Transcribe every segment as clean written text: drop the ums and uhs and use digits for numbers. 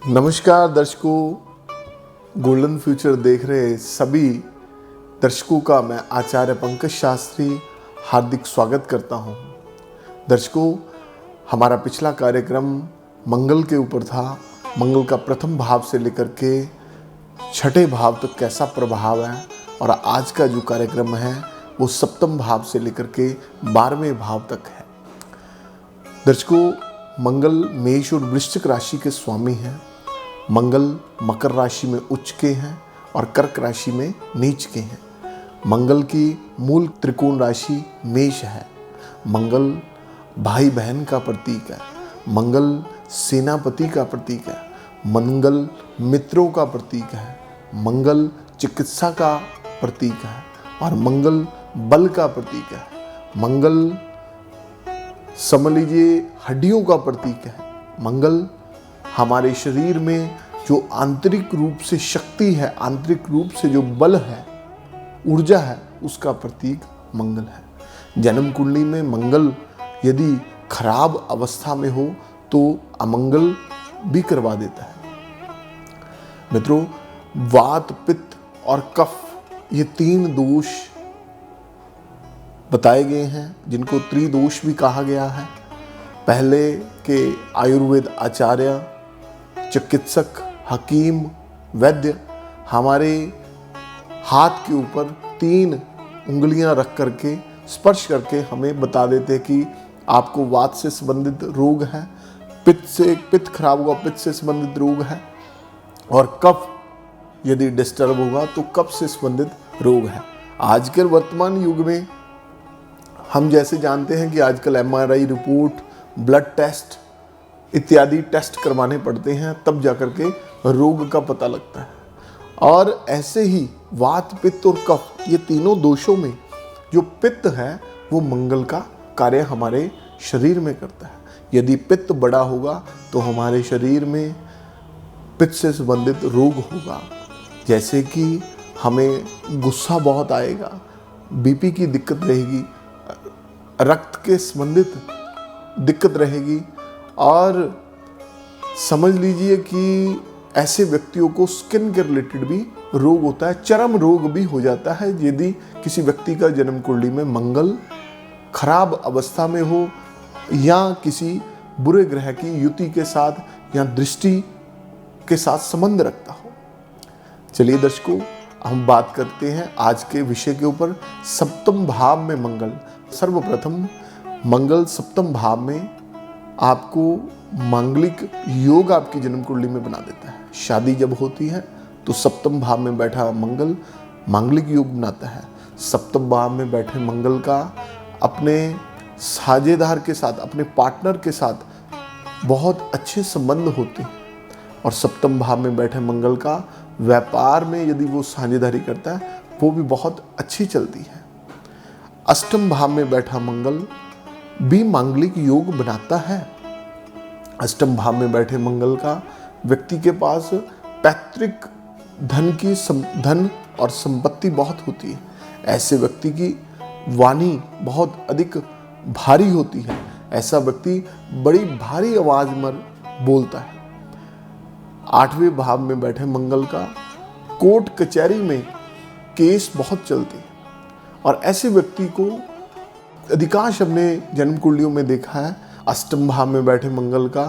नमस्कार दर्शकों, golden future देख रहे सभी दर्शकों का मैं आचार्य पंकज शास्त्री हार्दिक स्वागत करता हूं। दर्शकों, हमारा पिछला कार्यक्रम मंगल के ऊपर था। मंगल का प्रथम भाव से लेकर के छठे भाव तक कैसा प्रभाव है, और आज का जो कार्यक्रम है वो सप्तम भाव से लेकर के 12वें भाव तक है। दर्शकों, मंगल मेष और वृश्चिक राशि के स्वामी हैं। मंगल मकर राशि में उच्च के हैं और कर्क राशि में नीच के हैं। मंगल की मूल त्रिकोण राशि मेष है। मंगल भाई बहन का प्रतीक है। मंगल सेनापति का प्रतीक है। मंगल मित्रों का प्रतीक है। मंगल चिकित्सा का प्रतीक है और मंगल बल का प्रतीक है। मंगल समझ लीजिए हड्डियों का प्रतीक है। मंगल हमारे शरीर में जो आंतरिक रूप से शक्ति है, आंतरिक रूप से जो बल है, ऊर्जा है, उसका प्रतीक मंगल है। जन्म कुंडली में मंगल यदि खराब अवस्था में हो तो अमंगल भी करवा देता है। मित्रों, वात, पित्त और कफ ये 3 दोष बताए गए हैं, जिनको त्रिदोष भी कहा गया है। पहले के आयुर्वेद आचार्य, चिकित्सक, हकीम, वैद्य हमारे हाथ के ऊपर 3 उंगलियां रख करके स्पर्श करके हमें बता देते कि आपको वात से संबंधित रोग है, पित्त खराब हुआ, पित्त से संबंधित रोग है, और कफ यदि डिस्टर्ब होगा तो कफ से संबंधित रोग है। आज के वर्तमान युग में हम जैसे जानते हैं कि आजकल MRI रिपोर्ट, ब्लड टेस्ट इत्यादि टेस्ट करवाने पड़ते हैं, तब जाकर के रोग का पता लगता है। और ऐसे ही वात, पित्त और कफ ये तीनों दोषों में जो पित्त है वो मंगल का कार्य हमारे शरीर में करता है। यदि पित्त बड़ा होगा तो हमारे शरीर में पित्त से संबंधित रोग होगा, जैसे कि हमें गुस्सा बहुत आएगा, BP की दिक्कत रहेगी, रक्त के संबंधित दिक्कत रहेगी, और समझ लीजिए कि ऐसे व्यक्तियों को स्किन के रिलेटेड भी रोग होता है, चर्म रोग भी हो जाता है यदि किसी व्यक्ति का जन्म कुंडली में मंगल खराब अवस्था में हो या किसी बुरे ग्रह की युति के साथ या दृष्टि के साथ संबंध रखता हो। चलिए दर्शकों, हम बात करते हैं आज के विषय के ऊपर, सप्तम भाव में मंगल। सर्वप्रथम मंगल सप्तम भाव में आपको मांगलिक योग आपकी जन्म कुंडली में बना देता है। शादी जब होती है तो सप्तम भाव में बैठा मंगल मांगलिक योग बनाता है। सप्तम भाव में बैठे मंगल का अपने साझेदार के साथ, अपने पार्टनर के साथ बहुत अच्छे संबंध होते हैं, और सप्तम भाव में बैठे मंगल का व्यापार में यदि वो साझेदारी करता है वो भी बहुत अच्छी चलती है। अष्टम भाव में बैठा मंगल भी मांगलिक योग बनाता है। अष्टम भाव में बैठे मंगल का व्यक्ति के पास पैतृक धन और संपत्ति बहुत होती है। ऐसे व्यक्ति की वाणी बहुत अधिक भारी होती है। ऐसा व्यक्ति बड़ी भारी आवाज में बोलता है। 8वें भाव में बैठे मंगल का कोर्ट कचहरी में केस बहुत चलते हैं, और ऐसे व्यक्ति को अधिकांश हमने जन्म कुंडलियों में देखा है। अष्टम भाव में बैठे मंगल का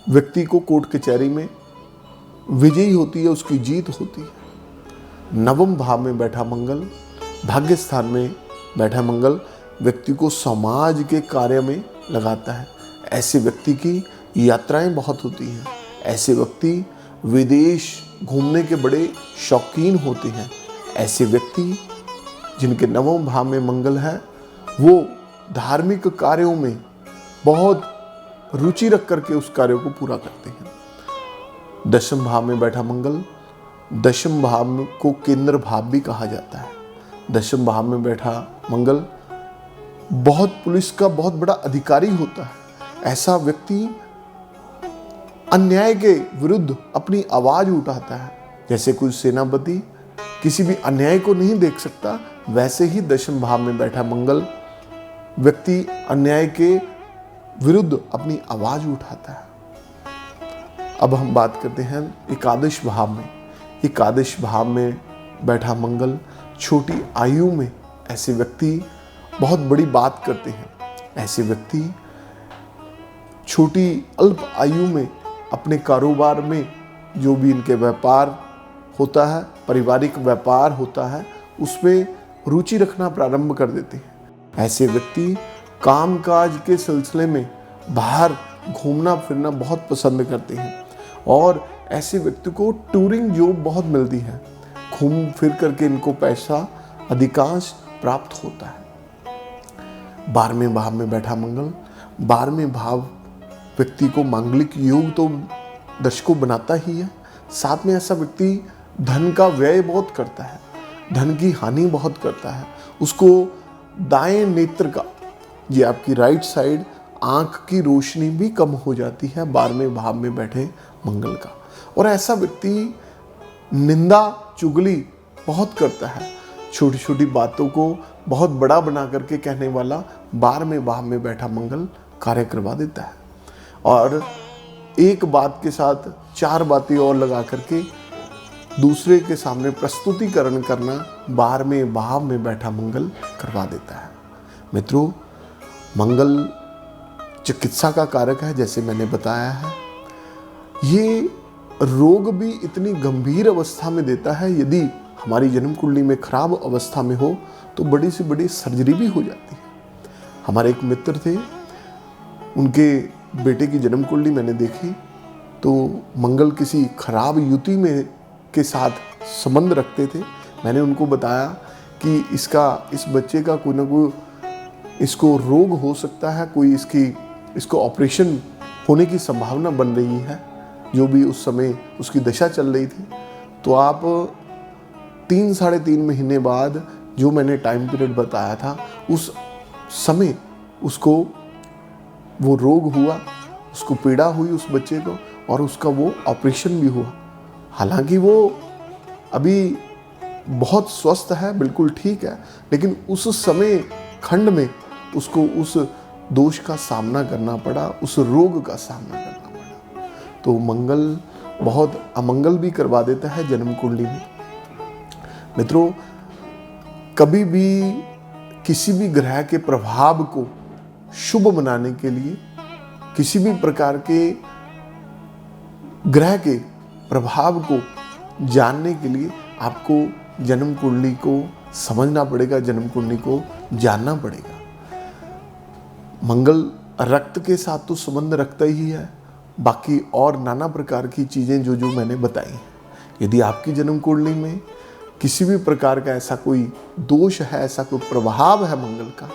व्यक्ति को कोर्ट कचहरी में विजयी होती है, उसकी जीत होती है। नवम भाव में बैठा मंगल, भाग्य स्थान में बैठा मंगल व्यक्ति को समाज के कार्य में लगाता है। ऐसे व्यक्ति की यात्राएं बहुत होती हैं। ऐसे व्यक्ति विदेश घूमने के बड़े शौकीन होते हैं। ऐसे व्यक्ति जिनके नवम भाव में मंगल है वो धार्मिक कार्यों में बहुत रुचि रख करके उस कार्य को पूरा करते हैं। दशम भाव में बैठा मंगल, दशम भाव को केंद्र भाव भी कहा जाता है। दशम भाव में बैठा मंगल बहुत पुलिस का बहुत बड़ा अधिकारी होता है। ऐसा व्यक्ति अन्याय के विरुद्ध अपनी आवाज उठाता है। जैसे कोई सेनापति किसी भी अन्याय को नहीं देख सकता, वैसे ही दशम भाव में बैठा मंगल व्यक्ति अन्याय के विरुद्ध अपनी आवाज उठाता है। अब हम बात करते हैं एकादश भाव में। एकादश भाव में बैठा मंगल छोटी आयु में ऐसे व्यक्ति बहुत बड़ी बात करते हैं। ऐसे व्यक्ति छोटी अल्प आयु में अपने कारोबार में जो भी इनके व्यापार होता है, पारिवारिक व्यापार होता है, उसमें रुचि रखना प्रारंभ कर देते हैं। ऐसे व्यक्ति कामकाज के सिलसिले में बाहर घूमना फिरना बहुत पसंद करते हैं और ऐसे व्यक्ति को टूरिंग जॉब बहुत मिलती है। घूम फिर करके इनको पैसा अधिकांश प्राप्त होता है। 12वें भाव में बैठा मंगल, 12वें भाव व्यक्ति को मांगलिक योग तो दर्शकों बनाता ही है, साथ में ऐसा व्यक्ति धन का व्यय बहुत करता है, धन की हानि बहुत करता है। उसको दाएं नेत्र का, ये आपकी राइट साइड आंख की रोशनी भी कम हो जाती है 12वें भाव में बैठे मंगल का। और ऐसा व्यक्ति निंदा चुगली बहुत करता है, छोटी छोटी बातों को बहुत बड़ा बना करके कहने वाला 12वें भाव में बैठा मंगल कार्य करवा देता है। और एक बात के साथ 4 बातें और लगा करके दूसरे के सामने प्रस्तुतिकरण करना 12वें भाव में बैठा मंगल करवा देता है। मित्रों, मंगल चिकित्सा का कारक है, जैसे मैंने बताया है। ये रोग भी इतनी गंभीर अवस्था में देता है, यदि हमारी जन्म कुंडली में खराब अवस्था में हो तो बड़ी से बड़ी सर्जरी भी हो जाती है। हमारे एक मित्र थे, उनके बेटे की जन्म कुंडली मैंने देखी तो मंगल किसी खराब युति में के साथ संबंध रखते थे। मैंने उनको बताया कि इस बच्चे का कोई ना कोई इसको रोग हो सकता है, कोई इसको ऑपरेशन होने की संभावना बन रही है, जो भी उस समय उसकी दशा चल रही थी। तो आप 3 साढ़े 3 महीने बाद जो मैंने टाइम पीरियड बताया था, उस समय उसको वो रोग हुआ, उसको पीड़ा हुई उस बच्चे को, और उसका वो ऑपरेशन भी हुआ। हालांकि वो अभी बहुत स्वस्थ है, बिल्कुल ठीक है, लेकिन उस समय खंड में उसको उस दोष का सामना करना पड़ा, उस रोग का सामना करना पड़ा। तो मंगल बहुत अमंगल भी करवा देता है जन्म कुंडली में। मित्रों, कभी भी किसी भी ग्रह के प्रभाव को शुभ बनाने के लिए, किसी भी प्रकार के ग्रह के प्रभाव को जानने के लिए आपको जन्म कुंडली को समझना पड़ेगा, जन्म कुंडली को जानना पड़ेगा। मंगल रक्त के साथ तो संबंध रखता ही है, बाकी और नाना प्रकार की चीज़ें जो मैंने बताई हैं। यदि आपकी जन्म कुंडली में किसी भी प्रकार का ऐसा कोई दोष है, ऐसा कोई प्रभाव है मंगल का,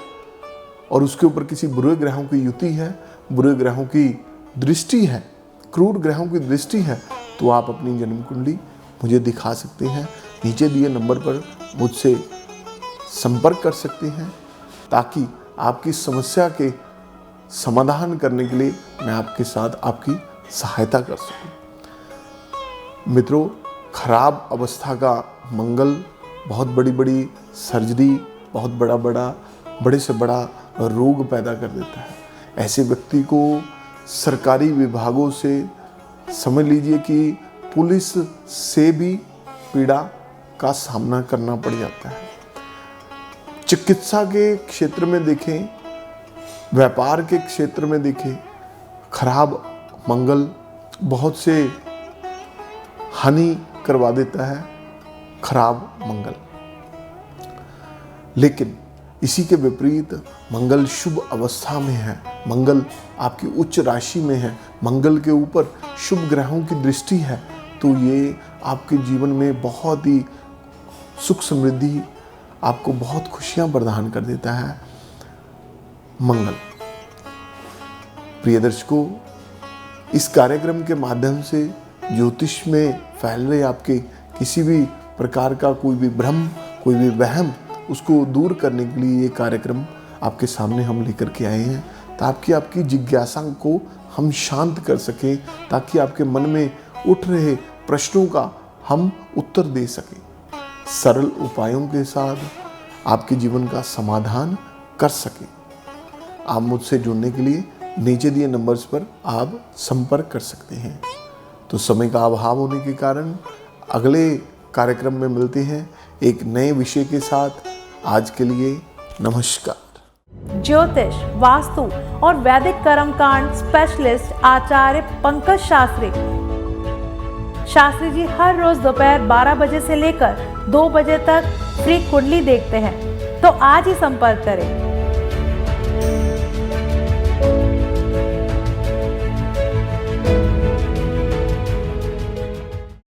और उसके ऊपर किसी बुरे ग्रहों की युति है, बुरे ग्रहों की दृष्टि है, क्रूर ग्रहों की दृष्टि है, तो आप अपनी जन्म कुंडली मुझे दिखा सकते हैं। नीचे दिए नंबर पर मुझसे संपर्क कर सकते हैं, ताकि आपकी समस्या के समाधान करने के लिए मैं आपके साथ आपकी सहायता कर सकूं। मित्रों, खराब अवस्था का मंगल बहुत बड़ी बड़ी सर्जरी, बहुत बड़े से बड़ा रोग पैदा कर देता है। ऐसे व्यक्ति को सरकारी विभागों से, समझ लीजिए कि पुलिस से भी पीड़ा का सामना करना पड़ जाता है। चिकित्सा के क्षेत्र में देखें, व्यापार के क्षेत्र में देखें, खराब मंगल बहुत से हानि करवा देता है, खराब मंगल। लेकिन इसी के विपरीत मंगल शुभ अवस्था में है, मंगल आपकी उच्च राशि में है, मंगल के ऊपर शुभ ग्रहों की दृष्टि है, तो ये आपके जीवन में बहुत ही सुख समृद्धि, आपको बहुत खुशियां प्रदान कर देता है मंगल। प्रिय दर्शकों, इस कार्यक्रम के माध्यम से ज्योतिष में फैल रहे आपके किसी भी प्रकार का कोई भी भ्रम, कोई भी वहम, उसको दूर करने के लिए ये कार्यक्रम आपके सामने हम लेकर के आए हैं, ताकि आपकी जिज्ञासा को हम शांत कर सकें, ताकि आपके मन में उठ रहे प्रश्नों का हम उत्तर दे सकें। सरल उपायों के साथ आपके जीवन का समाधान कर सकें। आप मुझसे जुड़ने के लिए नीचे दिए नंबर्स पर आप संपर्क कर सकते हैं। तो समय का अभाव होने के कारण अगले कार्यक्रम में मिलते हैं एक नए विषय के साथ। आज के लिए नमस्कार। ज्योतिष, वास्तु और वैदिक कर्मकांड स्पेशलिस्ट आचार्य पंकज शास्त्री जी हर रोज दोपहर 12 बजे से लेकर 2 बजे तक फ्री कुंडली देखते हैं। तो आज ही संपर्क करें।